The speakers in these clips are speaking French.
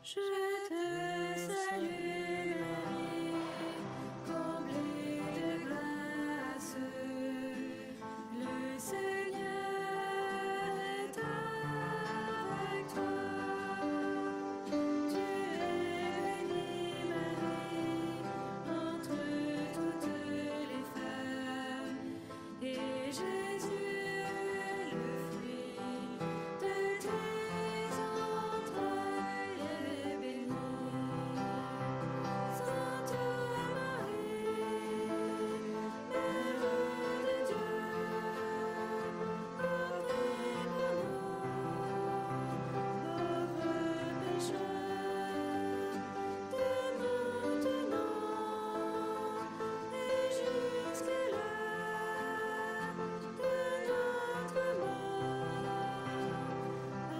Je te salue Marie, comblée de grâce, le Seigneur est avec toi. Tu es bénie Marie, entre toutes les femmes, et Jésus, le fruit de tes entrailles, est béni. Sainte Marie, Mère de Dieu, prie pour nous, pauvres pécheurs, dès maintenant et jusqu'à l'heure de notre mort. Amen. Ave Maria, Ave Maria, Ave Maria,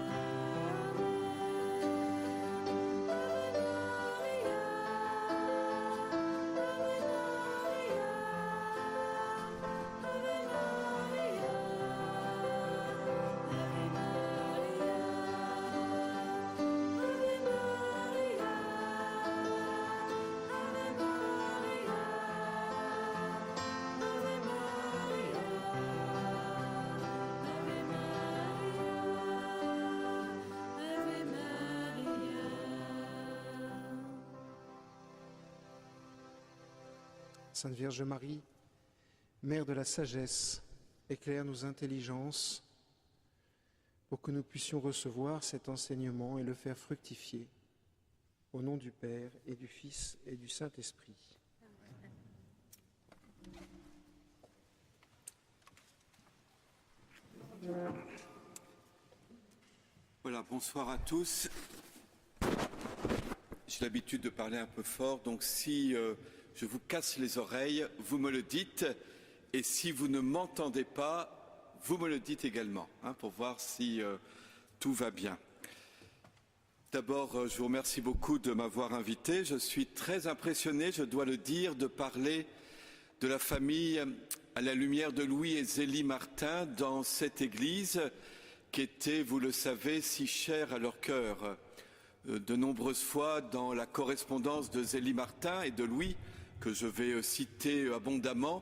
Ave Maria, Ave Maria, Ave Maria, Ave Maria, Ave Maria. Sainte Vierge Marie, Mère de la sagesse, éclaire nos intelligences pour que nous puissions recevoir cet enseignement et le faire fructifier. Au nom du Père et du Fils et du Saint-Esprit. Voilà, bonsoir à tous. J'ai l'habitude de parler un peu fort, donc si je vous casse les oreilles, vous me le dites, et si vous ne m'entendez pas, vous me le dites également, pour voir si tout va bien. D'abord, je vous remercie beaucoup de m'avoir invité. Je suis très impressionné, je dois le dire, de parler de la famille à la lumière de Louis et Zélie Martin dans cette église qui était, vous le savez, si chère à leur cœur. De nombreuses fois dans la correspondance de Zélie Martin et de Louis, que je vais citer abondamment,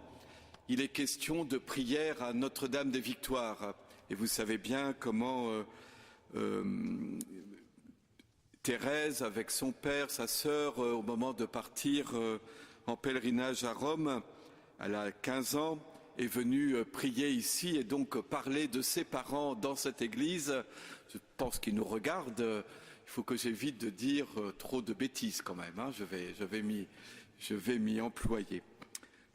il est question de prière à Notre-Dame des Victoires. Et vous savez bien comment Thérèse, avec son père, sa sœur, au moment de partir en pèlerinage à Rome, elle a 15 ans, est venue prier ici et donc parler de ses parents dans cette église. Je pense qu'ils nous regardent. Il faut que j'évite de dire trop de bêtises quand même. Je vais m'y employer.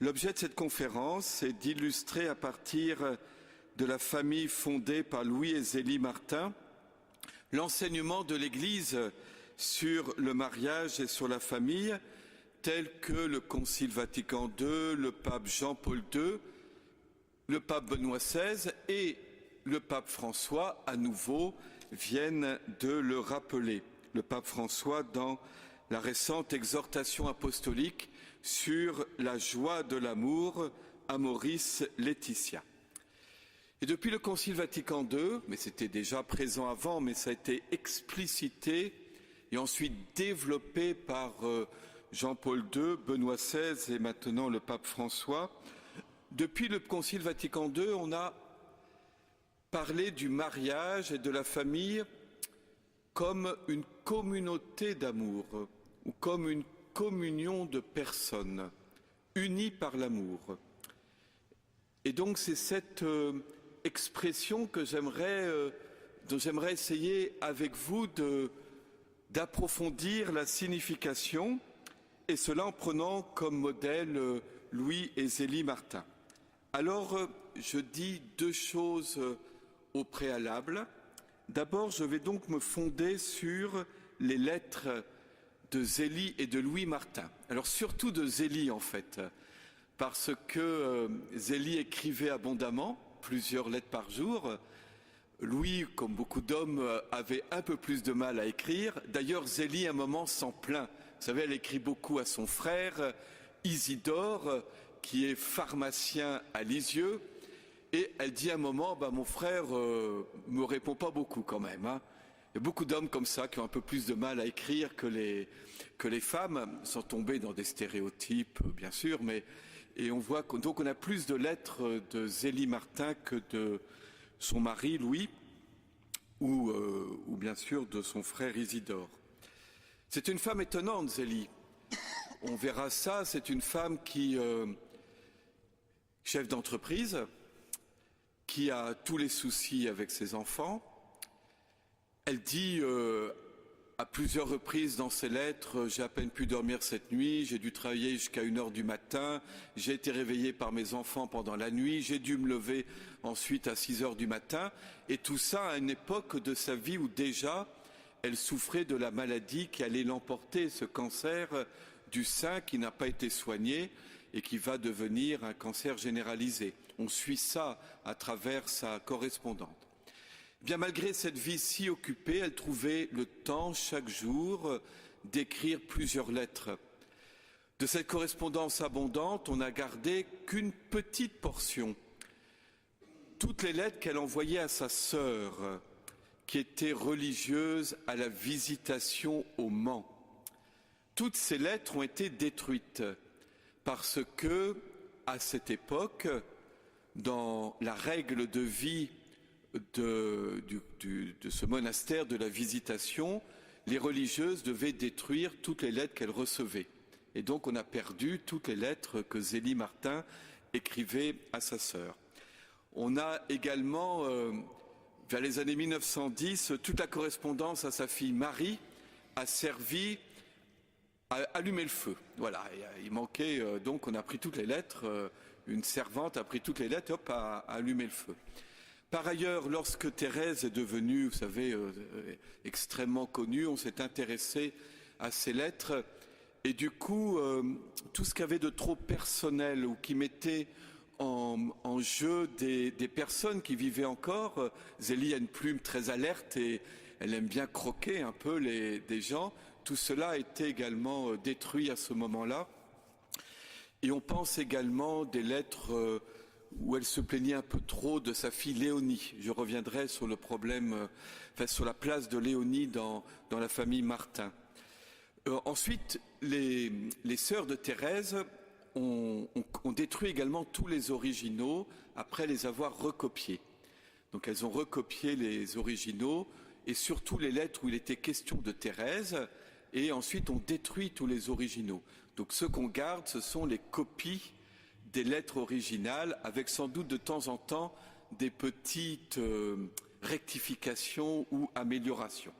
L'objet de cette conférence, c'est d'illustrer à partir de la famille fondée par Louis et Zélie Martin l'enseignement de l'Église sur le mariage et sur la famille, tel que le Concile Vatican II, le pape Jean-Paul II, le pape Benoît XVI et le pape François, à nouveau, viennent de le rappeler. Le pape François dans la récente exhortation apostolique sur la joie de l'amour, Amoris Laetitia. Et depuis le Concile Vatican II, mais c'était déjà présent avant, mais ça a été explicité et ensuite développé par Jean-Paul II, Benoît XVI et maintenant le pape François. Depuis le Concile Vatican II, on a parlé du mariage et de la famille comme une communauté d'amour ou comme une communion de personnes unies par l'amour. Et donc c'est cette expression que dont j'aimerais essayer avec vous d'approfondir la signification, et cela en prenant comme modèle Louis et Zélie Martin. Alors, je dis deux choses au préalable. D'abord, je vais donc me fonder sur les lettres de Zélie et de Louis Martin. Alors, surtout de Zélie, en fait, parce que Zélie écrivait abondamment, plusieurs lettres par jour. Louis, comme beaucoup d'hommes, avait un peu plus de mal à écrire. D'ailleurs, Zélie, à un moment, s'en plaint. Vous savez, elle écrit beaucoup à son frère, Isidore, qui est pharmacien à Lisieux. Et elle dit à un moment, mon frère me répond pas beaucoup quand même. Il y a beaucoup d'hommes comme ça qui ont un peu plus de mal à écrire que les femmes, sans tomber dans des stéréotypes, bien sûr, et on voit donc on a plus de lettres de Zélie Martin que de son mari Louis, ou bien sûr de son frère Isidore. C'est une femme étonnante, Zélie. On verra ça, c'est une femme qui, chef d'entreprise, qui a tous les soucis avec ses enfants. Elle dit à plusieurs reprises dans ses lettres, j'ai à peine pu dormir cette nuit, j'ai dû travailler jusqu'à 1h du matin, j'ai été réveillée par mes enfants pendant la nuit, j'ai dû me lever ensuite à 6h du matin, et tout ça à une époque de sa vie où déjà elle souffrait de la maladie qui allait l'emporter, ce cancer du sein qui n'a pas été soigné et qui va devenir un cancer généralisé. On suit ça à travers sa correspondante. Bien, malgré cette vie si occupée, elle trouvait le temps chaque jour d'écrire plusieurs lettres. De cette correspondance abondante, on n'a gardé qu'une petite portion. Toutes les lettres qu'elle envoyait à sa sœur, qui était religieuse à la Visitation au Mans. Toutes ces lettres ont été détruites parce que, à cette époque, dans la règle de vie de ce monastère de la Visitation, les religieuses devaient détruire toutes les lettres qu'elles recevaient. Et donc on a perdu toutes les lettres que Zélie Martin écrivait à sa sœur. On a également, vers les années 1910, toute la correspondance à sa fille Marie a servi à allumer le feu. Voilà, il manquait, donc on a pris toutes les lettres, une servante a pris toutes les lettres, hop, à allumer le feu. Par ailleurs, lorsque Thérèse est devenue, vous savez, extrêmement connue, on s'est intéressé à ces lettres et du coup, tout ce qu'il y avait de trop personnel ou qui mettait en jeu des personnes qui vivaient encore, Zélie a une plume très alerte et elle aime bien croquer un peu des gens, tout cela a été également détruit à ce moment-là. Et on pense également des lettres où elle se plaignait un peu trop de sa fille Léonie. Je reviendrai sur le problème, sur la place de Léonie dans la famille Martin. Ensuite, les sœurs de Thérèse ont détruit également tous les originaux après les avoir recopiés. Donc elles ont recopié les originaux et surtout les lettres où il était question de Thérèse, et ensuite on détruit tous les originaux. Donc ce qu'on garde, ce sont les copies des lettres originales, avec sans doute de temps en temps des petites rectifications ou améliorations.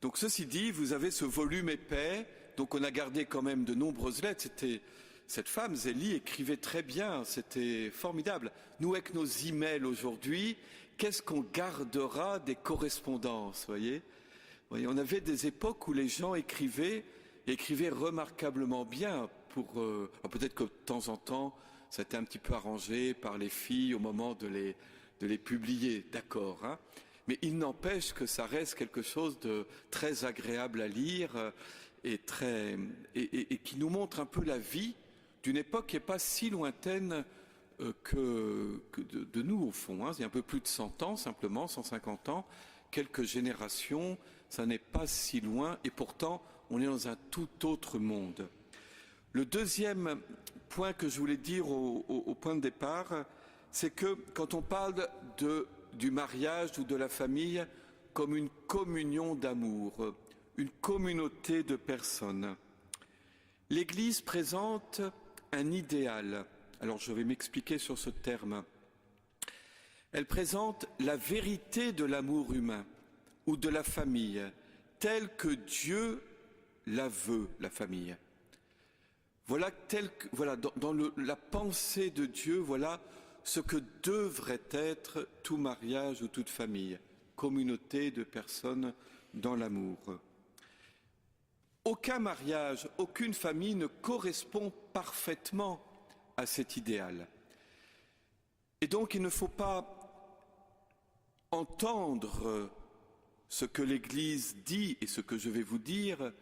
Donc ceci dit, vous avez ce volume épais, donc on a gardé quand même de nombreuses lettres. Cette femme, Zélie, écrivait très bien, c'était formidable. Nous, avec nos emails aujourd'hui, qu'est-ce qu'on gardera des correspondances, voyez, on avait des époques où les gens écrivaient remarquablement bien. Peut-être que de temps en temps, ça a été un petit peu arrangé par les filles au moment de les publier, d'accord, hein. Mais il n'empêche que ça reste quelque chose de très agréable à lire et qui nous montre un peu la vie d'une époque qui n'est pas si lointaine que de nous au fond, hein. Il y a un peu plus de 100 ans, simplement 150 ans, quelques générations, ça n'est pas si loin et pourtant on est dans un tout autre monde. Le deuxième point que je voulais dire au point de départ, c'est que quand on parle du mariage ou de la famille comme une communion d'amour, une communauté de personnes, l'Église présente un idéal. Alors je vais m'expliquer sur ce terme. Elle présente la vérité de l'amour humain ou de la famille, telle que Dieu la veut, la famille. Voilà, dans la pensée de Dieu, voilà ce que devrait être tout mariage ou toute famille, communauté de personnes dans l'amour. Aucun mariage, aucune famille ne correspond parfaitement à cet idéal. Et donc il ne faut pas entendre ce que l'Église dit et ce que je vais vous dire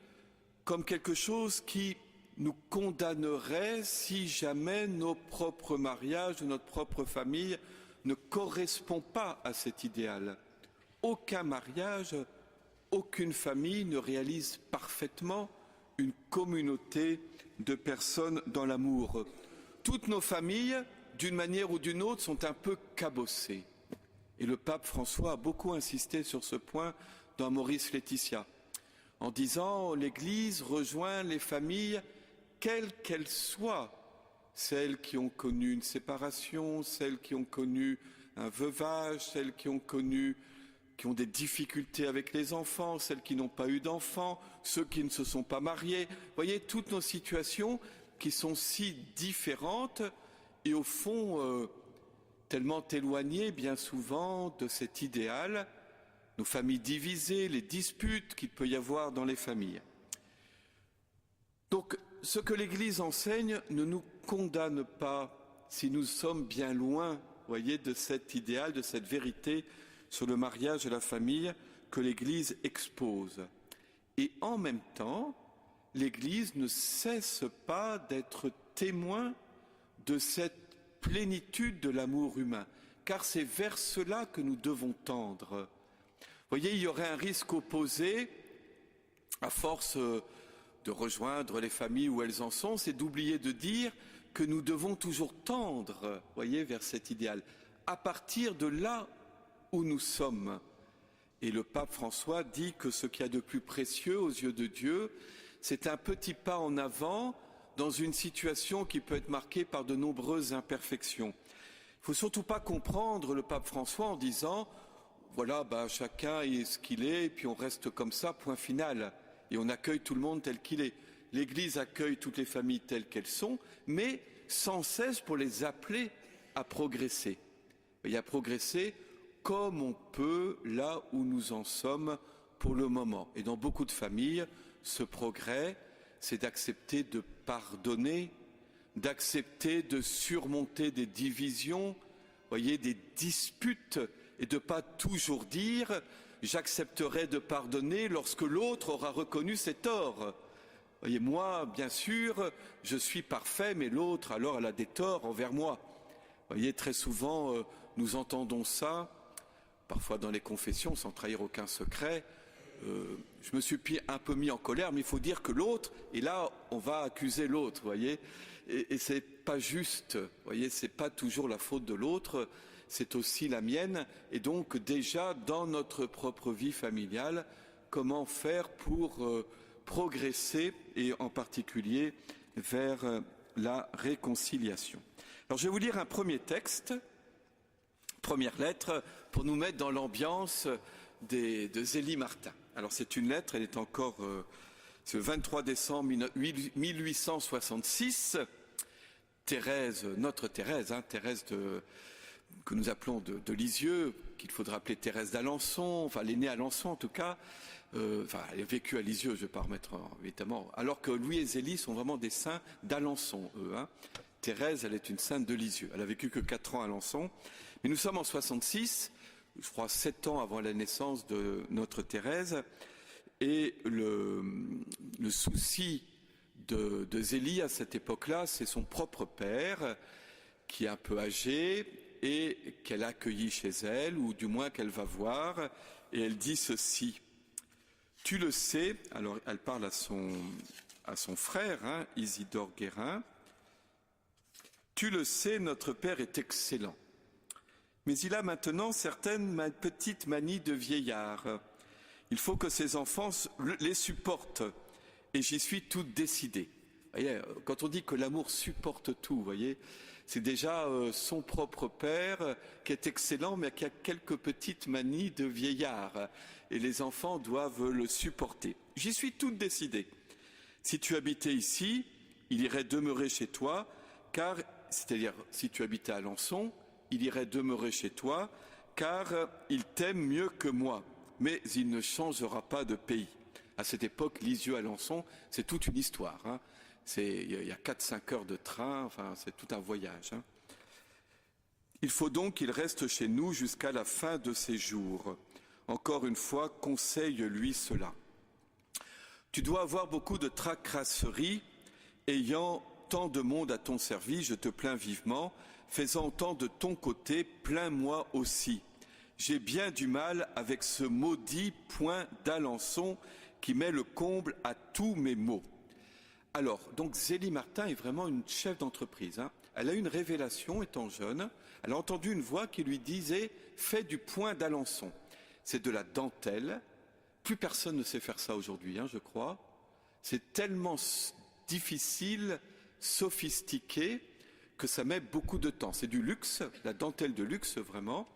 comme quelque chose qui nous condamnerait si jamais nos propres mariages ou notre propre famille ne correspond pas à cet idéal. Aucun mariage aucune famille ne réalise parfaitement une communauté de personnes dans l'amour. Toutes nos familles, d'une manière ou d'une autre, sont un peu cabossées. Et le pape François a beaucoup insisté sur ce point dans Amoris Laetitia, en disant l'Église rejoint les familles, quelles qu'elles soient, celles qui ont connu une séparation, celles qui ont connu un veuvage, celles qui ont des difficultés avec les enfants, celles qui n'ont pas eu d'enfants, ceux qui ne se sont pas mariés. Vous voyez, toutes nos situations qui sont si différentes et au fond tellement éloignées bien souvent de cet idéal, nos familles divisées, les disputes qu'il peut y avoir dans les familles. Donc, ce que l'Église enseigne ne nous condamne pas si nous sommes bien loin, voyez, de cet idéal, de cette vérité sur le mariage et la famille que l'Église expose. Et en même temps, l'Église ne cesse pas d'être témoin de cette plénitude de l'amour humain, car c'est vers cela que nous devons tendre. Vous voyez, il y aurait un risque opposé, à force de rejoindre les familles où elles en sont, c'est d'oublier de dire que nous devons toujours tendre, voyez, vers cet idéal, à partir de là où nous sommes. Et le pape François dit que ce qu'il y a de plus précieux aux yeux de Dieu, c'est un petit pas en avant dans une situation qui peut être marquée par de nombreuses imperfections. Il ne faut surtout pas comprendre le pape François en disant voilà, chacun est ce qu'il est, et puis on reste comme ça, point final. Et on accueille tout le monde tel qu'il est. L'Église accueille toutes les familles telles qu'elles sont, mais sans cesse pour les appeler à progresser. Et à progresser comme on peut là où nous en sommes pour le moment. Et dans beaucoup de familles, ce progrès, c'est d'accepter de pardonner, d'accepter de surmonter des divisions, voyez, des disputes, et de ne pas toujours dire « j'accepterai de pardonner lorsque l'autre aura reconnu ses torts ». Voyez, moi, bien sûr, je suis parfait, mais l'autre, alors, elle a des torts envers moi. Voyez, très souvent, nous entendons ça, parfois dans les confessions, sans trahir aucun secret. Je me suis un peu mis en colère, mais il faut dire que l'autre, et là, on va accuser l'autre, voyez. Et c'est pas juste, voyez, c'est pas toujours la faute de l'autre, c'est aussi la mienne. Et donc, déjà, dans notre propre vie familiale, comment faire pour progresser, et en particulier vers la réconciliation. Alors, je vais vous lire un premier texte, première lettre, pour nous mettre dans l'ambiance de Zélie Martin. Alors, c'est une lettre, elle est encore, c'est le 23 décembre 1866, Thérèse, notre Thérèse, Thérèse que nous appelons de Lisieux, qu'il faudra appeler Thérèse d'Alençon, enfin, elle est née à Alençon en tout cas, elle a vécu à Lisieux, je ne vais pas remettre évidemment, alors que Louis et Zélie sont vraiment des saints d'Alençon, eux. Thérèse, elle est une sainte de Lisieux, elle a vécu que 4 ans à Alençon, mais nous sommes en 66, je crois 7 ans avant la naissance de notre Thérèse, et le souci de Zélie à cette époque-là, c'est son propre père, qui est un peu âgé, et qu'elle a accueilli chez elle, ou du moins qu'elle va voir, et elle dit ceci. Tu le sais, alors elle parle à son frère, Isidore Guérin, tu le sais, notre père est excellent. Mais il a maintenant certaines petites manies de vieillard. Il faut que ses enfants les supportent. Et j'y suis toute décidée. Voyez, quand on dit que l'amour supporte tout, voyez, c'est déjà son propre père qui est excellent, mais qui a quelques petites manies de vieillard. Et les enfants doivent le supporter. J'y suis toute décidée. Si tu habitais ici, il irait demeurer chez toi, car, c'est-à-dire si tu habitais à Alençon, il irait demeurer chez toi, car il t'aime mieux que moi, mais il ne changera pas de pays. À cette époque, Lisieux-Alençon, c'est toute une histoire. Il y a 4-5 heures de train, enfin, c'est tout un voyage. Il faut donc qu'il reste chez nous jusqu'à la fin de ses jours. Encore une fois, conseille-lui cela. Tu dois avoir beaucoup de tracasseries, ayant tant de monde à ton service, je te plains vivement, faisant tant de ton côté, plains-moi aussi. J'ai bien du mal avec ce maudit point d'Alençon qui met le comble à tous mes maux. Alors, donc Zélie Martin est vraiment une chef d'entreprise. Elle a eu une révélation étant jeune. Elle a entendu une voix qui lui disait « Fais du point d'Alençon ». C'est de la dentelle. Plus personne ne sait faire ça aujourd'hui, je crois. C'est tellement difficile, sophistiqué, que ça met beaucoup de temps. C'est du luxe, la dentelle de luxe vraiment.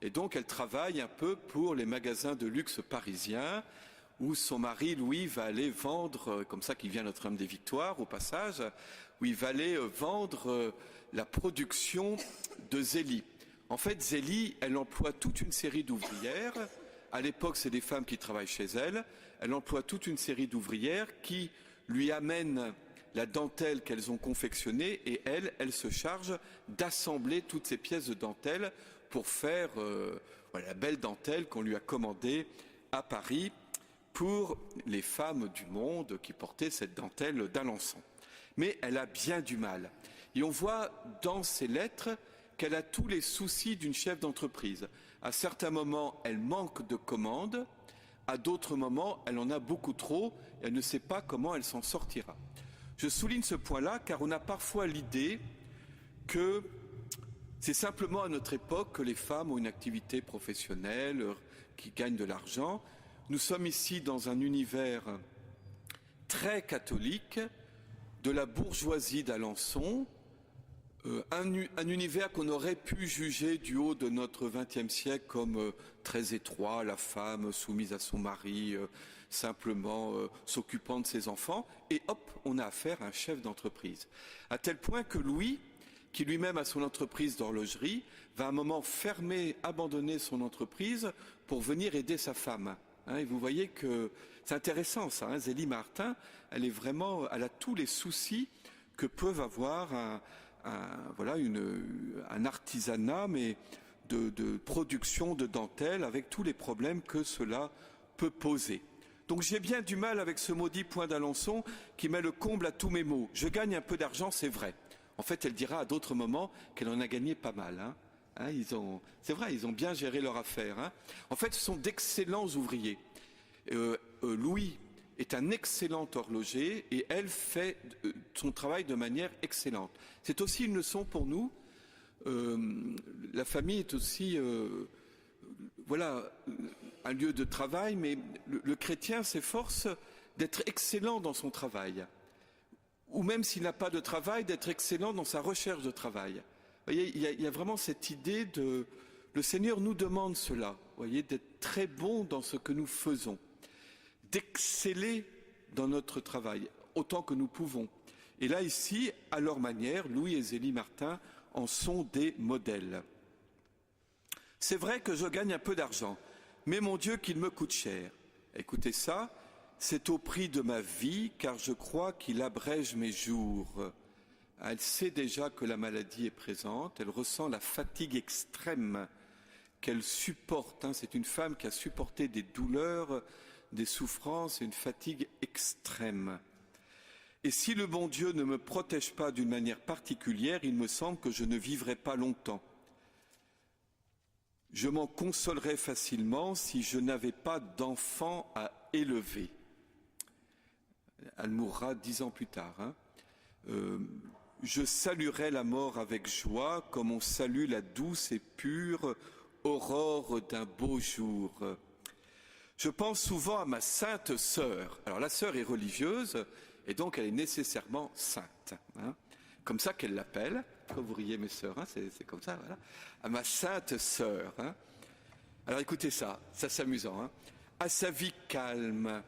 Et donc elle travaille un peu pour les magasins de luxe parisiens, où son mari, Louis, va aller vendre, comme ça qu'il vient Notre-Dame des Victoires au passage, où il va aller vendre la production de Zélie. En fait, Zélie, elle emploie toute une série d'ouvrières. À l'époque, c'est des femmes qui travaillent chez elle. Elle emploie toute une série d'ouvrières qui lui amènent la dentelle qu'elles ont confectionnée et elle se charge d'assembler toutes ces pièces de dentelle pour faire la belle dentelle qu'on lui a commandée à Paris pour les femmes du monde qui portaient cette dentelle d'Alençon. Mais elle a bien du mal. Et on voit dans ses lettres qu'elle a tous les soucis d'une chef d'entreprise. À certains moments, elle manque de commandes. À d'autres moments, elle en a beaucoup trop. Et elle ne sait pas comment elle s'en sortira. Je souligne ce point-là car on a parfois l'idée que c'est simplement à notre époque que les femmes ont une activité professionnelle, qui gagnent de l'argent. Nous sommes ici dans un univers très catholique, de la bourgeoisie d'Alençon, un univers qu'on aurait pu juger du haut de notre XXe siècle comme très étroit, la femme soumise à son mari, simplement s'occupant de ses enfants, et hop, on a affaire à un chef d'entreprise. À tel point que Louis, qui lui-même a son entreprise d'horlogerie, va à un moment fermer, abandonner son entreprise pour venir aider sa femme. Et vous voyez que c'est intéressant ça, Zélie Martin, elle a tous les soucis que peuvent avoir un artisanat, mais de production de dentelle, avec tous les problèmes que cela peut poser. Donc j'ai bien du mal avec ce maudit point d'Alençon qui met le comble à tous mes maux. Je gagne un peu d'argent, c'est vrai. En fait, elle dira à d'autres moments qu'elle en a gagné pas mal. C'est vrai, ils ont bien géré leur affaire. En fait, ce sont d'excellents ouvriers. Louis est un excellent horloger et elle fait son travail de manière excellente. C'est aussi une leçon pour nous. La famille est aussi un lieu de travail, mais le chrétien s'efforce d'être excellent dans son travail. Ou même s'il n'a pas de travail, d'être excellent dans sa recherche de travail. Vous voyez, il y a vraiment cette idée de... Le Seigneur nous demande cela, vous voyez, d'être très bon dans ce que nous faisons, d'exceller dans notre travail, autant que nous pouvons. Et là, ici, à leur manière, Louis et Zélie Martin en sont des modèles. C'est vrai que je gagne un peu d'argent, mais mon Dieu, qu'il me coûte cher. Écoutez ça. C'est au prix de ma vie, car je crois qu'il abrège mes jours. Elle sait déjà que la maladie est présente, elle ressent la fatigue extrême qu'elle supporte. C'est une femme qui a supporté des douleurs, des souffrances et une fatigue extrême. Et si le bon Dieu ne me protège pas d'une manière particulière, il me semble que je ne vivrai pas longtemps. Je m'en consolerais facilement si je n'avais pas d'enfant à élever. Elle mourra 10 ans plus tard. Je saluerai la mort avec joie, comme on salue la douce et pure aurore d'un beau jour. Je pense souvent à ma sainte sœur. Alors la sœur est religieuse, et donc elle est nécessairement sainte. Comme ça qu'elle l'appelle. Quand vous riez mes sœurs, c'est comme ça, voilà. À ma sainte sœur. Alors écoutez ça, c'est amusant. À sa vie calme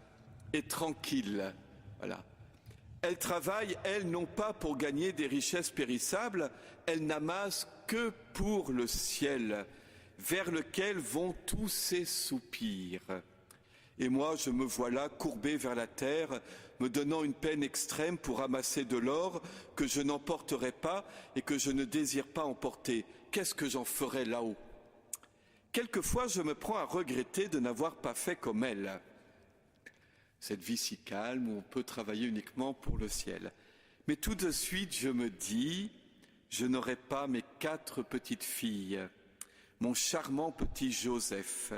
et tranquille. Voilà. Elle travaille, elle, non pas pour gagner des richesses périssables, elle n'amasse que pour le ciel, vers lequel vont tous ses soupirs. Et moi, je me vois là, courbé vers la terre, me donnant une peine extrême pour amasser de l'or que je n'emporterai pas et que je ne désire pas emporter. Qu'est-ce que j'en ferai là-haut? Quelquefois, je me prends à regretter de n'avoir pas fait comme elle. Cette vie si calme où on peut travailler uniquement pour le ciel. Mais tout de suite, je me dis, je n'aurai pas mes 4 petites filles. mon charmant petit Joseph.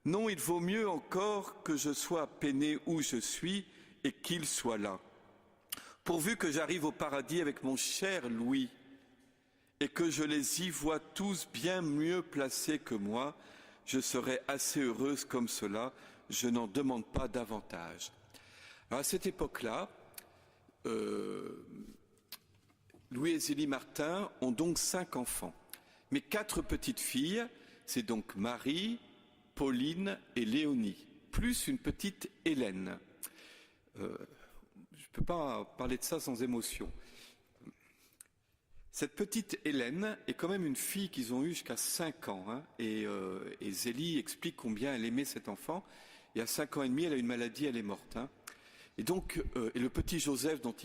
Non, il vaut mieux encore que je sois peiné où je suis et qu'il soit là. Pourvu que j'arrive au paradis avec mon cher Louis et que je les y vois tous bien mieux placés que moi, je serai assez heureuse comme cela, je n'en demande pas davantage. Alors à cette époque-là, Louis et Zélie Martin ont donc 5 enfants. Mais 4 petites filles, c'est donc Marie, Pauline et Léonie, plus une petite Hélène. Je ne peux pas parler de ça sans émotion. Cette petite Hélène est quand même une fille qu'ils ont eue jusqu'à 5 ans. Hein, et Zélie explique combien elle aimait cet enfant. Et à 5 ans et demi, elle a une maladie, elle est morte. Hein. Et donc, et le petit Joseph dont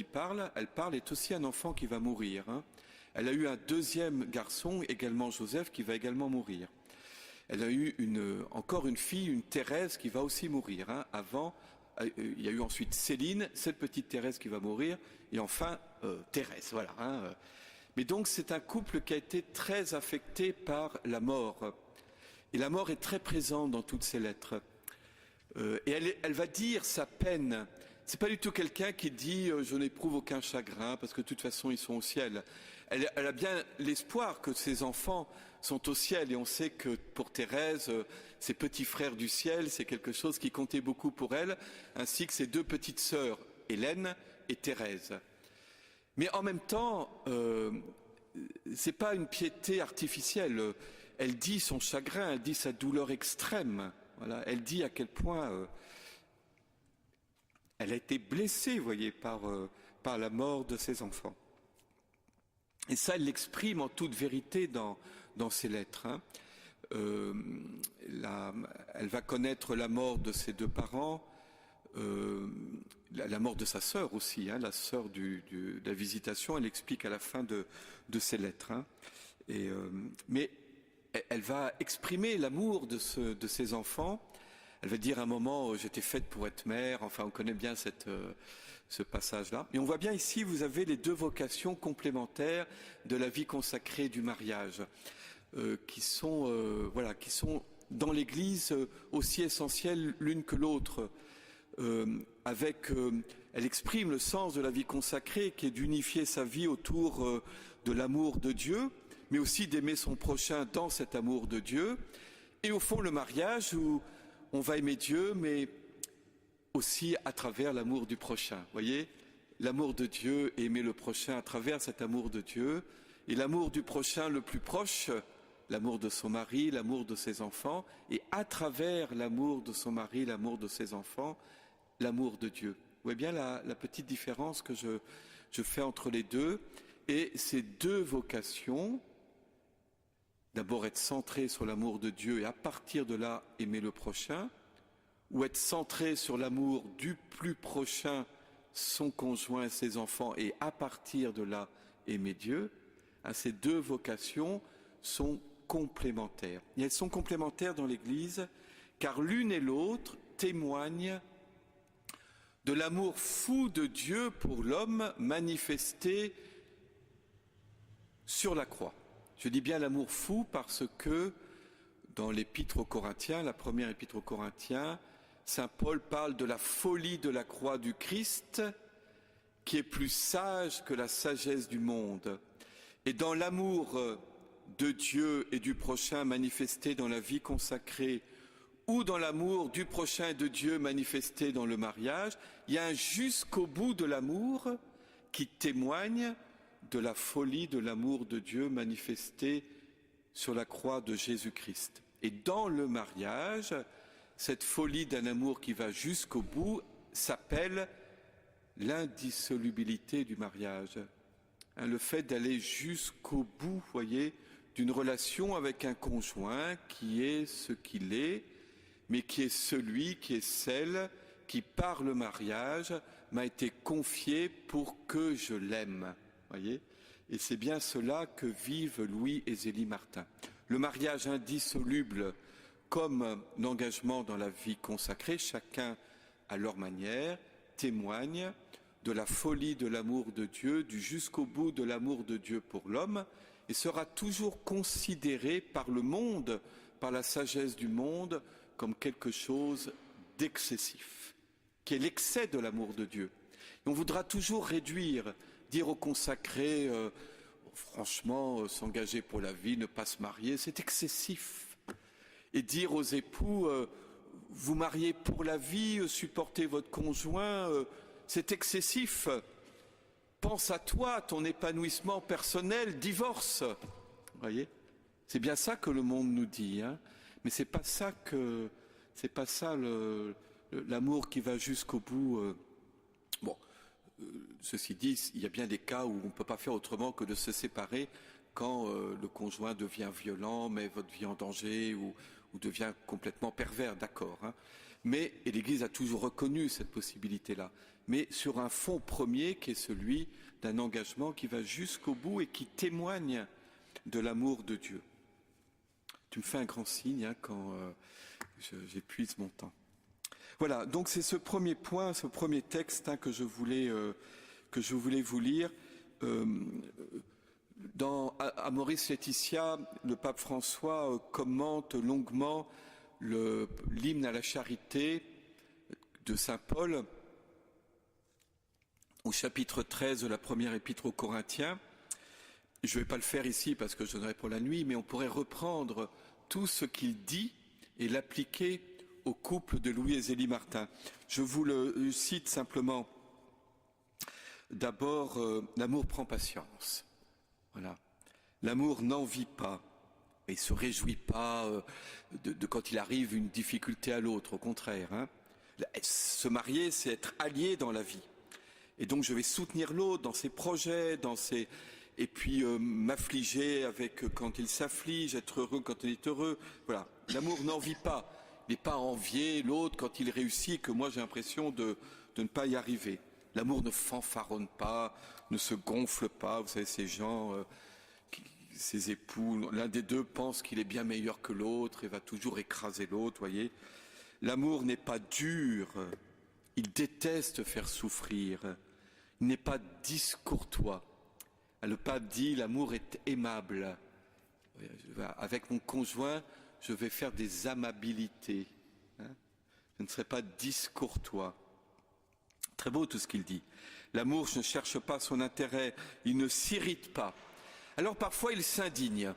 elle parle, est aussi un enfant qui va mourir. Hein. Elle a eu un deuxième garçon, également Joseph, qui va également mourir. Elle a eu encore une fille, une Thérèse, qui va aussi mourir. Hein. Avant, il y a eu ensuite Céline, cette petite Thérèse qui va mourir, et enfin Thérèse. Voilà. Hein. Mais donc, c'est un couple qui a été très affecté par la mort. Et la mort est très présente dans toutes ces lettres. Et elle va dire sa peine. C'est pas du tout quelqu'un qui dit je n'éprouve aucun chagrin parce que de toute façon ils sont au ciel. Elle a bien l'espoir que ses enfants sont au ciel et on sait que pour Thérèse, ses petits frères du ciel, c'est quelque chose qui comptait beaucoup pour elle, ainsi que ses 2 petites sœurs, Hélène et Thérèse. Mais en même temps, c'est pas une piété artificielle. Elle dit son chagrin, elle dit sa douleur extrême. Voilà, elle dit à quel point elle a été blessée, vous voyez, par la mort de ses enfants. Et ça, elle l'exprime en toute vérité dans ses lettres. Hein. Elle va connaître la mort de ses 2 parents, la mort de sa sœur aussi, hein, la sœur de la Visitation. Elle explique à la fin de ses lettres. Hein. Mais elle va exprimer l'amour de ses enfants. Elle va dire à un moment, j'étais faite pour être mère. Enfin, on connaît bien ce passage-là. Et on voit bien ici, vous avez les 2 vocations complémentaires de la vie consacrée du mariage, qui sont dans l'Église aussi essentielles l'une que l'autre. Elle exprime le sens de la vie consacrée, qui est d'unifier sa vie autour de l'amour de Dieu, mais aussi d'aimer son prochain dans cet amour de Dieu. Et au fond, le mariage où on va aimer Dieu, mais aussi à travers l'amour du prochain. Vous voyez, l'amour de Dieu et aimer le prochain à travers cet amour de Dieu. Et l'amour du prochain le plus proche, l'amour de son mari, l'amour de ses enfants. Et à travers l'amour de son mari, l'amour de ses enfants, l'amour de Dieu. Vous voyez bien la petite différence que je fais entre les deux. Et ces 2 vocations, d'abord être centré sur l'amour de Dieu et à partir de là aimer le prochain, ou être centré sur l'amour du plus prochain, son conjoint, ses enfants, et à partir de là aimer Dieu, hein, ces 2 vocations sont complémentaires. Et elles sont complémentaires dans l'Église, car l'une et l'autre témoignent de l'amour fou de Dieu pour l'homme manifesté sur la croix. Je dis bien l'amour fou parce que dans l'épître aux Corinthiens, la première épître aux Corinthiens, saint Paul parle de la folie de la croix du Christ qui est plus sage que la sagesse du monde. Et dans l'amour de Dieu et du prochain manifesté dans la vie consacrée ou dans l'amour du prochain et de Dieu manifesté dans le mariage, il y a un jusqu'au bout de l'amour qui témoigne de la folie de l'amour de Dieu manifesté sur la croix de Jésus-Christ. Et dans le mariage, cette folie d'un amour qui va jusqu'au bout s'appelle l'indissolubilité du mariage. Hein, le fait d'aller jusqu'au bout, voyez, d'une relation avec un conjoint qui est ce qu'il est, mais qui est celui, qui est celle qui, par le mariage, m'a été confié pour que je l'aime. Voyez, et c'est bien cela que vivent Louis et Zélie Martin. Le mariage indissoluble comme l'engagement dans la vie consacrée, chacun à leur manière, témoigne de la folie de l'amour de Dieu, du jusqu'au bout de l'amour de Dieu pour l'homme, et sera toujours considéré par le monde, par la sagesse du monde, comme quelque chose d'excessif, qui est l'excès de l'amour de Dieu. Et on voudra toujours réduire, dire aux consacrés, franchement, s'engager pour la vie, ne pas se marier, c'est excessif. Et dire aux époux, vous mariez pour la vie, supportez votre conjoint, c'est excessif. Pense à toi, à ton épanouissement personnel, divorce. Vous voyez, c'est bien ça que le monde nous dit, hein. Mais c'est pas ça l'amour qui va jusqu'au bout. Bon, ceci dit, il y a bien des cas où on ne peut pas faire autrement que de se séparer quand le conjoint devient violent, met votre vie en danger ou devient complètement pervers, d'accord, hein. Mais, et l'Église a toujours reconnu cette possibilité-là, mais sur un fond premier qui est celui d'un engagement qui va jusqu'au bout et qui témoigne de l'amour de Dieu. Tu me fais un grand signe, hein, quand j'épuise mon temps. Voilà, donc c'est ce premier point, ce premier texte, hein, que je voulais vous lire. À Maurice Laetitia, le pape François commente longuement l'hymne à la charité de saint Paul au chapitre 13 de la première épître aux Corinthiens. Je ne vais pas le faire ici parce que je n'aurai pas la nuit, mais on pourrait reprendre tout ce qu'il dit et l'appliquer au couple de Louis et Zélie Martin. Je vous le cite simplement. D'abord, l'amour prend patience. Voilà. L'amour n'envie pas et se réjouit pas de quand il arrive une difficulté à l'autre, au contraire, hein. Se marier, c'est être allié dans la vie. Et donc je vais soutenir l'autre dans ses projets, et puis m'affliger avec quand il s'afflige, être heureux quand il est heureux. Voilà. L'amour n'envie pas. Il n'est pas envier l'autre quand il réussit et que moi j'ai l'impression de ne pas y arriver. L'amour ne fanfaronne pas, ne se gonfle pas. Vous savez, ces gens, ces époux, l'un des deux pense qu'il est bien meilleur que l'autre et va toujours écraser l'autre, voyez. L'amour n'est pas dur, il déteste faire souffrir, il n'est pas discourtois. Le pape dit, l'amour est aimable. Avec mon conjoint, je vais faire des amabilités, hein. Je ne serai pas discourtois. Très beau tout ce qu'il dit. L'amour ne cherche pas son intérêt, il ne s'irrite pas. Alors parfois il s'indigne.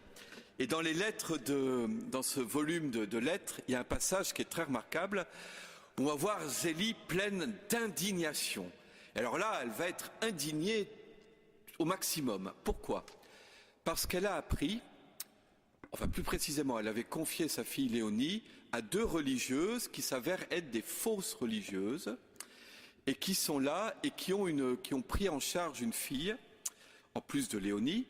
Et dans les lettres dans ce volume de lettres, il y a un passage qui est très remarquable. On va voir Zélie pleine d'indignation. Alors là, elle va être indignée au maximum. Pourquoi? Parce qu'elle a appris, enfin plus précisément, elle avait confié sa fille Léonie à deux religieuses qui s'avèrent être des fausses religieuses et qui sont là et qui ont pris en charge une fille, en plus de Léonie,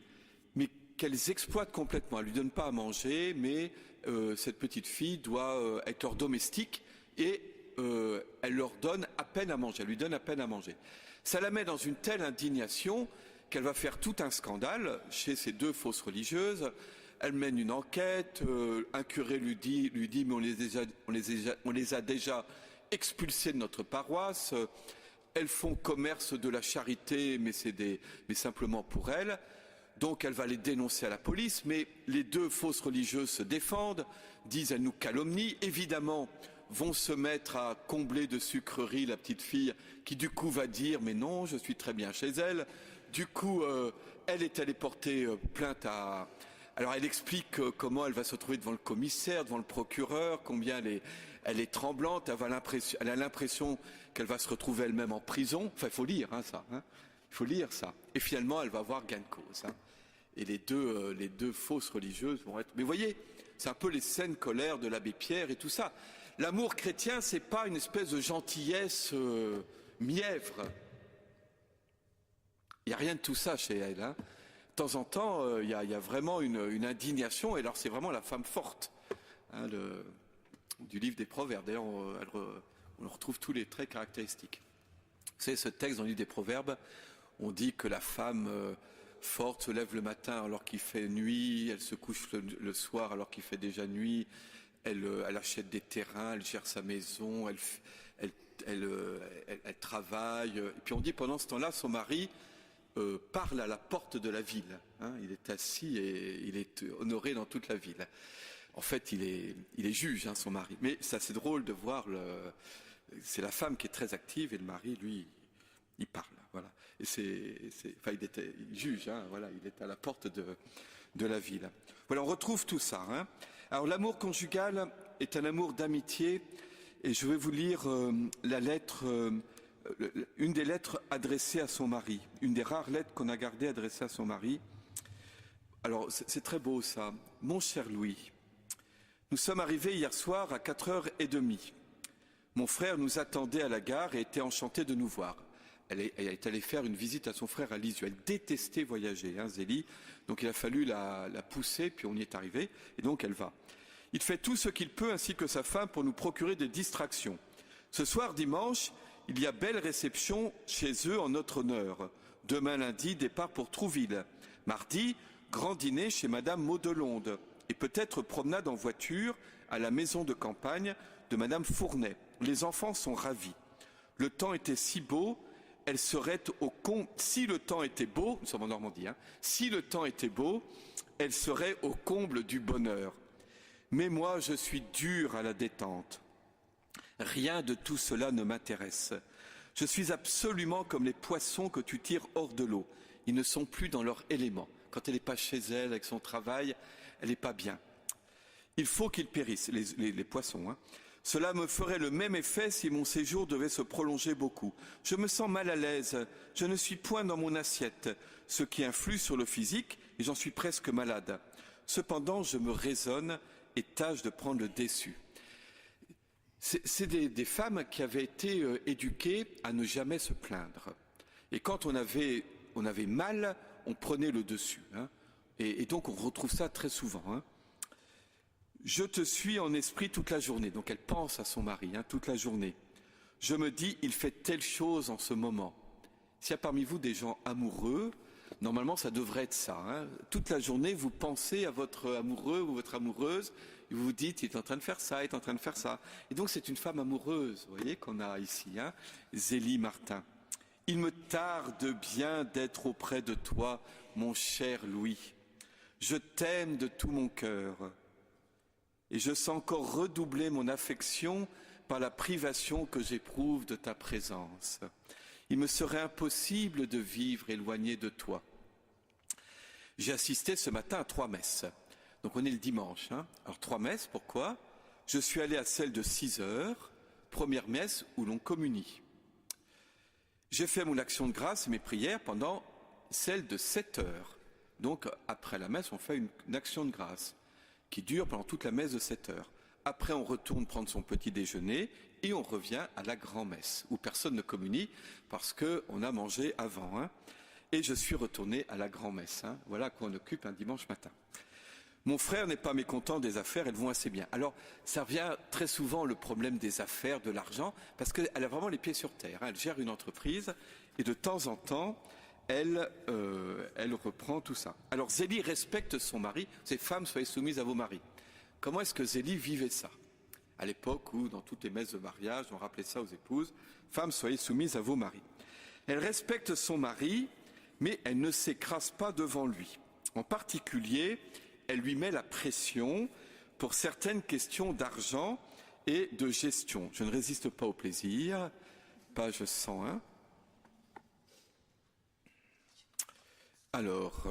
mais qu'elles exploitent complètement. Elles ne lui donnent pas à manger, mais cette petite fille doit être leur domestique et elle leur donne à peine à manger, elle lui donne à peine à manger. Ça la met dans une telle indignation qu'elle va faire tout un scandale chez ces deux fausses religieuses. Elle mène une enquête, un curé lui dit mais on les a déjà expulsés de notre paroisse. Elles font commerce de la charité, mais simplement pour elles. Donc elle va les dénoncer à la police, mais les deux fausses religieuses se défendent, disent elles nous calomnient, évidemment vont se mettre à combler de sucreries la petite fille qui du coup va dire mais non, je suis très bien chez elle. Du coup, elle est allée porter plainte à... Alors elle explique comment elle va se retrouver devant le commissaire, devant le procureur, combien elle est tremblante, elle a l'impression qu'elle va se retrouver elle-même en prison. Enfin, il faut lire ça. Hein. Il faut lire ça. Et finalement, elle va avoir gain de cause. Hein. Et les deux fausses religieuses vont être... Mais vous voyez, c'est un peu les saines colères de l'abbé Pierre et tout ça. L'amour chrétien, c'est pas une espèce de gentillesse mièvre. Il n'y a rien de tout ça chez elle. Hein. De temps en temps, il y a vraiment une indignation. Et alors, c'est vraiment la femme forte, hein, du livre des Proverbes. D'ailleurs, on retrouve tous les traits caractéristiques. Vous savez, ce texte dans le livre des Proverbes, on dit que la femme forte se lève le matin alors qu'il fait nuit, elle se couche le soir alors qu'il fait déjà nuit, elle achète des terrains, elle gère sa maison, elle travaille. Et puis on dit pendant ce temps-là, son mari, parle à la porte de la ville. Hein. Il est assis et il est honoré dans toute la ville. En fait, il est juge, hein, son mari. Mais c'est assez drôle de voir c'est la femme qui est très active et le mari, lui, il parle. Voilà. Et il juge, hein, voilà, il est à la porte de la ville. Voilà, on retrouve tout ça. Hein. Alors, l'amour conjugal est un amour d'amitié, et je vais vous lire la lettre, une des lettres adressées à son mari, une des rares lettres qu'on a gardées adressées à son mari. Alors, c'est très beau ça. Mon cher Louis, nous sommes arrivés hier soir à 4h30. Mon frère nous attendait à la gare et était enchanté de nous voir. Elle est allée faire une visite à son frère à Lisieux. Elle détestait voyager, hein, Zélie. Donc il a fallu la pousser, puis on y est arrivé, et donc elle va. Il fait tout ce qu'il peut, ainsi que sa femme, pour nous procurer des distractions. Ce soir, dimanche, il y a belle réception chez eux en notre honneur. Demain lundi, départ pour Trouville. Mardi, grand dîner chez Madame Maudelonde. Et peut-être promenade en voiture à la maison de campagne de Madame Fournet. Les enfants sont ravis. Le temps était si beau, elle serait au comble. Si le temps était beau, nous sommes en Normandie, hein, si le temps était beau, elle serait au comble du bonheur. Mais moi, je suis dur à la détente. Rien de tout cela ne m'intéresse. Je suis absolument comme les poissons que tu tires hors de l'eau. Ils ne sont plus dans leur élément. Quand elle n'est pas chez elle, avec son travail, elle n'est pas bien. Il faut qu'ils périssent, les poissons. Hein. Cela me ferait le même effet si mon séjour devait se prolonger beaucoup. Je me sens mal à l'aise, je ne suis point dans mon assiette, ce qui influe sur le physique, et j'en suis presque malade. Cependant, je me raisonne et tâche de prendre le dessus. C'est des femmes qui avaient été éduquées à ne jamais se plaindre. Et quand on avait mal, on prenait le dessus. Hein. Et donc on retrouve ça très souvent. Hein. Je te suis en esprit toute la journée. Donc elle pense à son mari, hein, toute la journée. Je me dis, il fait telle chose en ce moment. S'il y a parmi vous des gens amoureux, normalement ça devrait être ça. Hein. Toute la journée, vous pensez à votre amoureux ou votre amoureuse, et vous vous dites, il est en train de faire ça, il est en train de faire ça. Et donc c'est une femme amoureuse, vous voyez, qu'on a ici, hein, Zélie Martin. Il me tarde bien d'être auprès de toi, mon cher Louis. Je t'aime de tout mon cœur. Et je sens encore redoubler mon affection par la privation que j'éprouve de ta présence. Il me serait impossible de vivre éloigné de toi. J'ai assisté ce matin à 3 messes. Donc on est le dimanche. Hein. Alors 3 messes, pourquoi? Je suis allé à celle de 6h, première messe où l'on communie. J'ai fait mon action de grâce et mes prières pendant celle de 7h. Donc après la messe, on fait une action de grâce qui dure pendant toute la messe de 7h. Après, on retourne prendre son petit déjeuner et on revient à la grand-messe, où personne ne communie parce qu'on a mangé avant. Hein. Et je suis retourné à la grand-messe. Hein. Voilà qu'on occupe un dimanche matin. Mon frère n'est pas mécontent des affaires, elles vont assez bien. Alors, ça revient très souvent le problème des affaires, de l'argent, parce qu'elle a vraiment les pieds sur terre. Hein. Elle gère une entreprise et de temps en temps, elle reprend tout ça. Alors Zélie respecte son mari. Ces femmes, soyez soumises à vos maris. Comment est-ce que Zélie vivait ça? À l'époque où, dans toutes les messes de mariage, on rappelait ça aux épouses, femmes, soyez soumises à vos maris. Elle respecte son mari, mais elle ne s'écrase pas devant lui. En particulier, elle lui met la pression pour certaines questions d'argent et de gestion. Je ne résiste pas au plaisir. Page 101. Alors,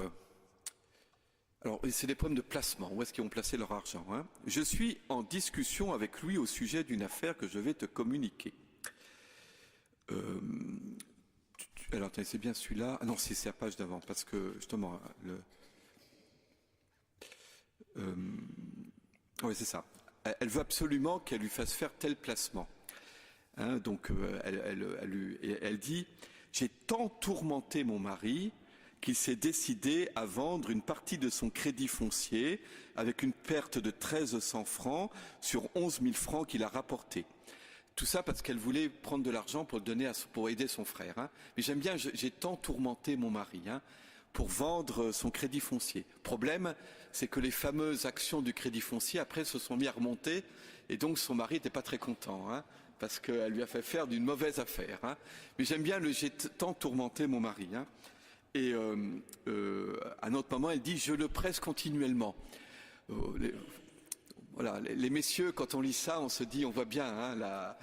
c'est des problèmes de placement. Où est-ce qu'ils ont placé leur argent? Hein? Je suis en discussion avec lui au sujet d'une affaire que je vais te communiquer. Alors, attendez, c'est bien celui-là. Ah non, c'est la page d'avant, parce que justement, oui, c'est ça. Elle veut absolument qu'elle lui fasse faire tel placement. Hein, donc, elle dit, j'ai tant tourmenté mon mari qu'il s'est décidé à vendre une partie de son crédit foncier avec une perte de 1300 francs sur 11 000 francs qu'il a rapporté. Tout ça parce qu'elle voulait prendre de l'argent pour le donner pour aider son frère. Hein. Mais j'aime bien, j'ai tant tourmenté mon mari pour vendre son crédit foncier. Problème, c'est que les fameuses actions du crédit foncier après se sont mis à remonter et donc son mari n'était pas très content. Parce qu'elle lui a fait faire d'une mauvaise affaire. Mais j'aime bien j'ai tant tourmenté mon mari. Et à un autre moment, elle dit « je le presse continuellement ». Voilà, les messieurs, quand on lit ça, on se dit, on voit bien, hein,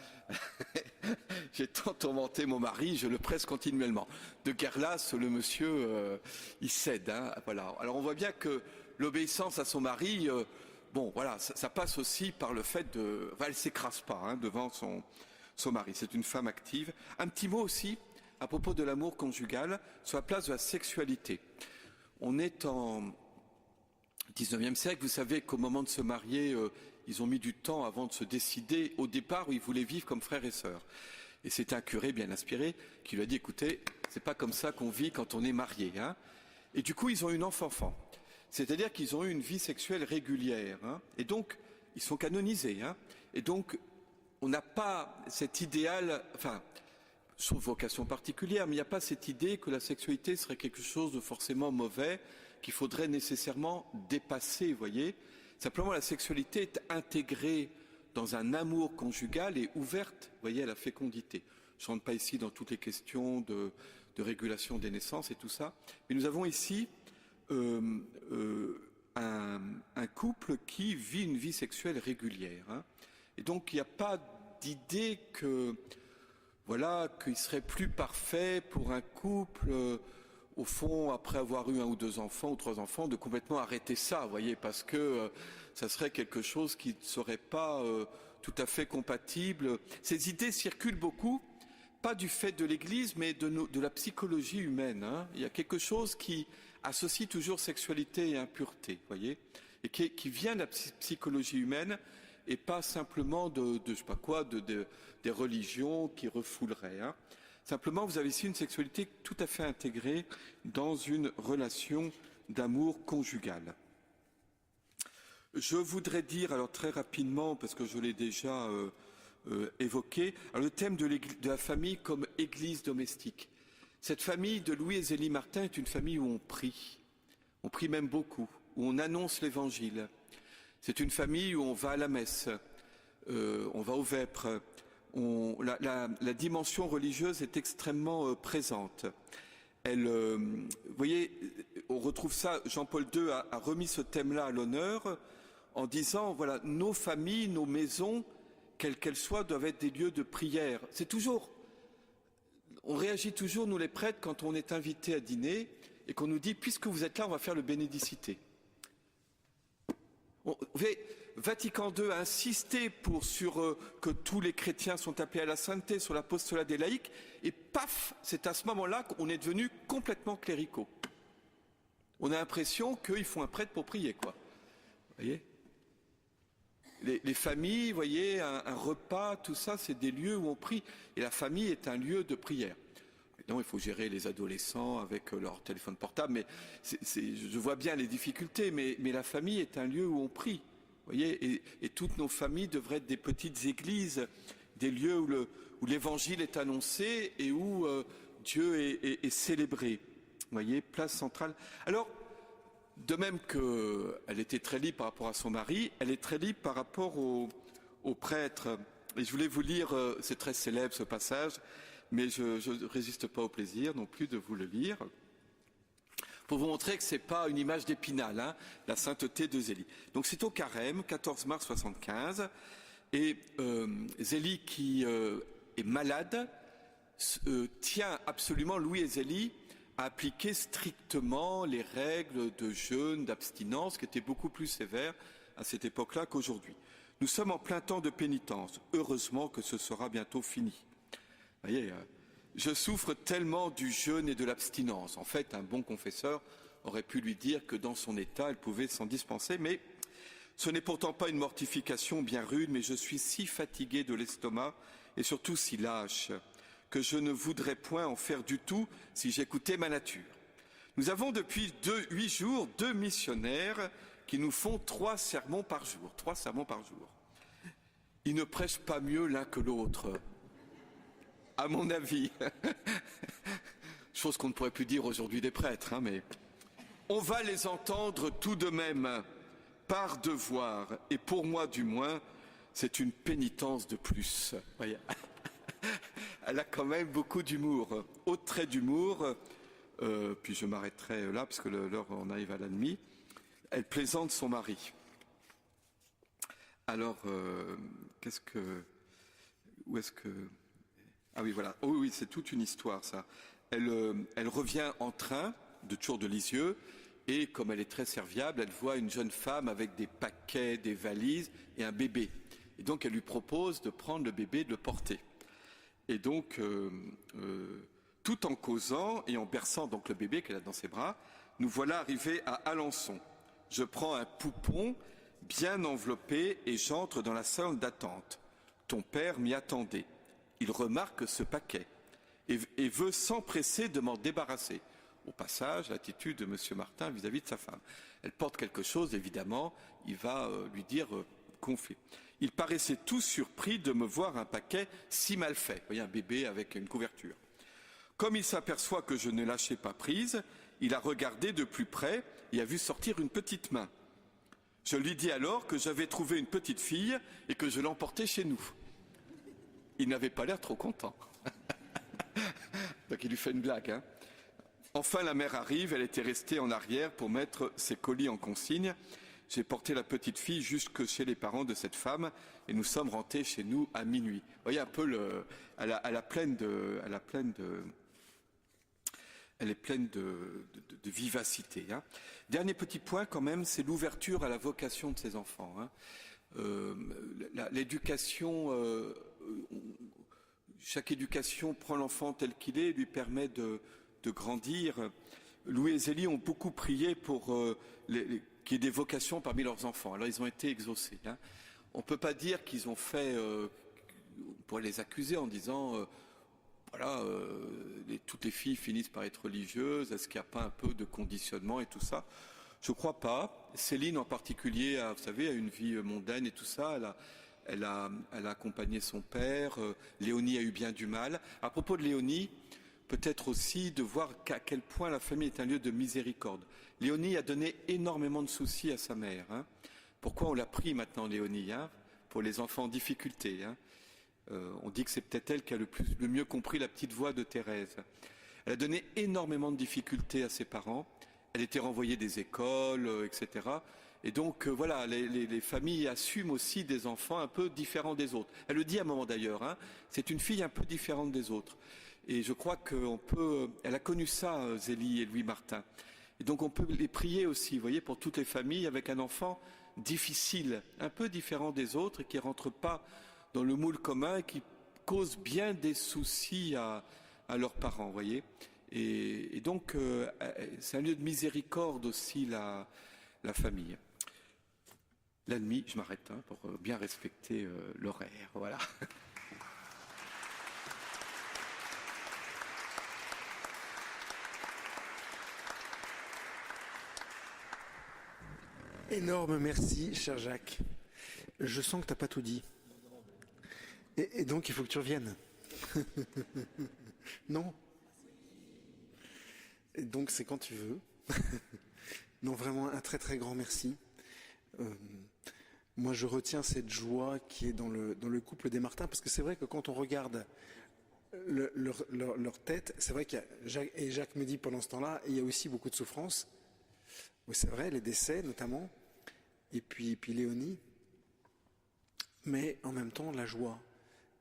j'ai tant tourmenté mon mari, je le presse continuellement. De guerre-lasse, le monsieur, il cède. Hein, voilà. Alors on voit bien que l'obéissance à son mari, bon, voilà, ça passe aussi par le fait de, enfin, elle s'écrase pas hein, devant son mari. C'est une femme active. Un petit mot aussi à propos de l'amour conjugal sur la place de la sexualité. On est en 19e siècle, vous savez qu'au moment de se marier, ils ont mis du temps avant de se décider au départ où ils voulaient vivre comme frères et sœurs. Et c'est un curé bien inspiré qui lui a dit, écoutez, c'est pas comme ça qu'on vit quand on est marié. Hein. Et du coup, ils ont eu 9 enfants. C'est-à-dire qu'ils ont eu une vie sexuelle régulière. Hein. Et donc, ils sont canonisés. Hein. Et donc, on n'a pas cet idéal, enfin, sauf vocation particulière, mais il n'y a pas cette idée que la sexualité serait quelque chose de forcément mauvais, qu'il faudrait nécessairement dépasser, vous voyez. Simplement, la sexualité est intégrée dans un amour conjugal et ouverte, vous voyez, à la fécondité. Je ne rentre pas ici dans toutes les questions de régulation des naissances et tout ça, mais nous avons ici un couple qui vit une vie sexuelle régulière. Hein. Et donc, il n'y a pas d'idée que, voilà, qu'il serait plus parfait pour un couple... au fond, après avoir eu 1 ou 2 enfants ou 3 enfants, de complètement arrêter ça, vous voyez, parce que ça serait quelque chose qui ne serait pas tout à fait compatible. Ces idées circulent beaucoup, pas du fait de l'Église, mais de la psychologie humaine. Hein. Il y a quelque chose qui associe toujours sexualité et impureté, vous voyez, et qui vient de la psychologie humaine et pas simplement de je sais pas quoi, des religions qui refouleraient. Hein. Simplement, vous avez ici une sexualité tout à fait intégrée dans une relation d'amour conjugal. Je voudrais dire, alors très rapidement, parce que je l'ai déjà évoqué, alors le thème de la famille comme église domestique. Cette famille de Louis et Zélie Martin est une famille où on prie même beaucoup, où on annonce l'évangile. C'est une famille où on va à la messe, on va aux vêpres. La dimension religieuse est extrêmement présente. Vous voyez, on retrouve ça, Jean-Paul II a remis ce thème-là à l'honneur en disant, voilà, nos familles, nos maisons, quelles qu'elles soient, doivent être des lieux de prière. C'est toujours, on réagit toujours, nous les prêtres, quand on est invité à dîner et qu'on nous dit, puisque vous êtes là, on va faire le bénédicité. Vous voyez, Vatican II a insisté sur que tous les chrétiens sont appelés à la sainteté, sur l'apostolat des laïcs, et paf, c'est à ce moment-là qu'on est devenus complètement cléricaux. On a l'impression qu'il faut un prêtre pour prier, quoi. Vous voyez, les familles, vous voyez, un repas, tout ça, c'est des lieux où on prie, et la famille est un lieu de prière. Évidemment, il faut gérer les adolescents avec leur téléphone portable, mais je vois bien les difficultés, mais la famille est un lieu où on prie. Vous voyez, et toutes nos familles devraient être des petites églises, des lieux où l'évangile est annoncé et où Dieu est célébré. Vous voyez, place centrale. Alors, de même qu'elle était très libre par rapport à son mari, elle est très libre par rapport au prêtre. Et je voulais vous lire, c'est très célèbre ce passage, mais je ne résiste pas au plaisir non plus de vous le lire, pour vous montrer que ce n'est pas une image d'Épinal, hein, la sainteté de Zélie. Donc c'est au Carême, 14 mars 75, et Zélie qui est malade, tient absolument, Louis et Zélie, à appliquer strictement les règles de jeûne, d'abstinence, qui étaient beaucoup plus sévères à cette époque-là qu'aujourd'hui. Nous sommes en plein temps de pénitence. Heureusement que ce sera bientôt fini. Vous voyez, je souffre tellement du jeûne et de l'abstinence. En fait, un bon confesseur aurait pu lui dire que dans son état, elle pouvait s'en dispenser, mais ce n'est pourtant pas une mortification bien rude, mais je suis si fatigué de l'estomac et surtout si lâche que je ne voudrais point en faire du tout si j'écoutais ma nature. Nous avons depuis 8 jours 2 missionnaires qui nous font 3 sermons par jour. 3 sermons par jour. Ils ne prêchent pas mieux l'un que l'autre, à mon avis. Chose qu'on ne pourrait plus dire aujourd'hui des prêtres, hein, mais on va les entendre tout de même, par devoir, et pour moi du moins, c'est une pénitence de plus. Voyez. Elle a quand même beaucoup d'humour. Autre trait d'humour, puis je m'arrêterai là, parce que l'heure, on arrive à la demi. Elle plaisante son mari. Alors, où est-ce que... Ah oui, voilà. Oh oui, c'est toute une histoire, ça. Elle revient en train, de toujours de Lisieux, et comme elle est très serviable, elle voit une jeune femme avec des paquets, des valises et un bébé. Et donc, elle lui propose de prendre le bébé et de le porter. Et donc, tout en causant et en berçant donc le bébé qu'elle a dans ses bras, nous voilà arrivés à Alençon. Je prends un poupon bien enveloppé et j'entre dans la salle d'attente. Ton père m'y attendait. Il remarque ce paquet et veut s'empresser de m'en débarrasser. Au passage, l'attitude de M. Martin vis-à-vis de sa femme. Elle porte quelque chose, évidemment, il va lui dire qu'on fait. Il paraissait tout surpris de me voir un paquet si mal fait. Vous voyez, un bébé avec une couverture. Comme il s'aperçoit que je ne lâchais pas prise, il a regardé de plus près et a vu sortir une petite main. Je lui dis alors que j'avais trouvé une petite fille et que je l'emportais chez nous. Il n'avait pas l'air trop content. Donc il lui fait une blague. Hein. Enfin, la mère arrive, elle était restée en arrière pour mettre ses colis en consigne. J'ai porté la petite fille jusque chez les parents de cette femme et nous sommes rentrés chez nous à minuit. Vous voyez un peu elle est pleine de vivacité. Hein. Dernier petit point quand même, c'est l'ouverture à la vocation de ses enfants. Hein. L'éducation, chaque éducation prend l'enfant tel qu'il est, lui permet de grandir. Louis et Zélie ont beaucoup prié pour qu'il y ait des vocations parmi leurs enfants. Alors ils ont été exaucés. Hein. On ne peut pas dire qu'ils ont fait, on pourrait les accuser en disant voilà, toutes les filles finissent par être religieuses, est-ce qu'il n'y a pas un peu de conditionnement et tout ça? Je ne crois pas. Céline en particulier, vous savez, a une vie mondaine et tout ça, elle a accompagné son père, Léonie a eu bien du mal. À propos de Léonie, peut-être aussi de voir à quel point la famille est un lieu de miséricorde. Léonie a donné énormément de soucis à sa mère. Hein. Pourquoi on l'a pris maintenant, Léonie, hein, pour les enfants en difficulté, hein. On dit que c'est peut-être elle qui a le mieux compris la petite voix de Thérèse. Elle a donné énormément de difficultés à ses parents. Elle était renvoyée des écoles, etc. Et donc, voilà, les familles assument aussi des enfants un peu différents des autres. Elle le dit à un moment d'ailleurs, hein, c'est une fille un peu différente des autres. Et je crois elle a connu ça, Zélie et Louis Martin. Et donc, on peut les prier aussi, vous voyez, pour toutes les familles avec un enfant difficile, un peu différent des autres et qui ne rentre pas dans le moule commun, qui cause bien des soucis à leurs parents, vous voyez. Et donc, c'est un lieu de miséricorde aussi, la famille. La nuit, je m'arrête hein, pour bien respecter l'horaire, voilà. Énorme merci, cher Jacques. Je sens que tu n'as pas tout dit. Et donc, il faut que tu reviennes. Non. Et donc, c'est quand tu veux. Non, vraiment, un très très grand merci. Moi, je retiens cette joie qui est dans le couple des Martins, parce que c'est vrai que quand on regarde leur tête, c'est vrai qu'il y a, et Jacques me dit pendant ce temps-là, il y a aussi beaucoup de souffrance. Oui, c'est vrai, les décès notamment, et puis Léonie. Mais en même temps, la joie.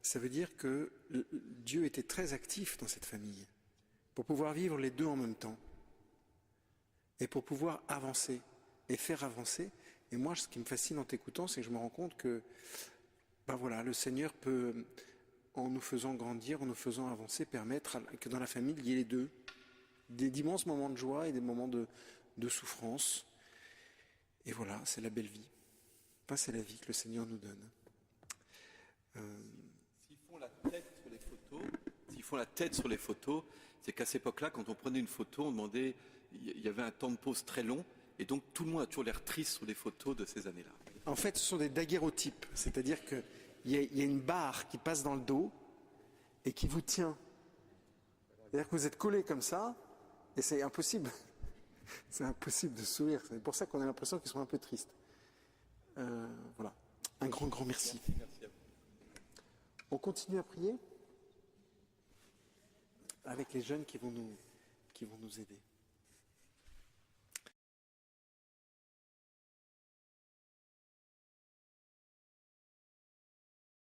Ça veut dire que Dieu était très actif dans cette famille pour pouvoir vivre les deux en même temps et pour pouvoir avancer et faire avancer. Et moi, ce qui me fascine en t'écoutant, c'est que je me rends compte que ben voilà, le Seigneur peut, en nous faisant grandir, en nous faisant avancer, permettre que dans la famille, il y ait les deux. D'immenses moments de joie et des moments de souffrance. Et voilà, c'est la belle vie. Enfin, c'est la vie que le Seigneur nous donne. S'ils font la tête sur les photos, c'est qu'à cette époque-là, quand on prenait une photo, on demandait, il y avait un temps de pause très long, et donc tout le monde a toujours l'air triste sur les photos de ces années-là. En fait, ce sont des daguerreotypes, c'est-à-dire qu'il y a une barre qui passe dans le dos et qui vous tient. C'est-à-dire que vous êtes collé comme ça, et c'est impossible. C'est impossible de sourire. C'est pour ça qu'on a l'impression qu'ils sont un peu tristes. Voilà. Un grand, grand merci. Merci à vous. On continue à prier avec les jeunes qui vont qui vont nous aider.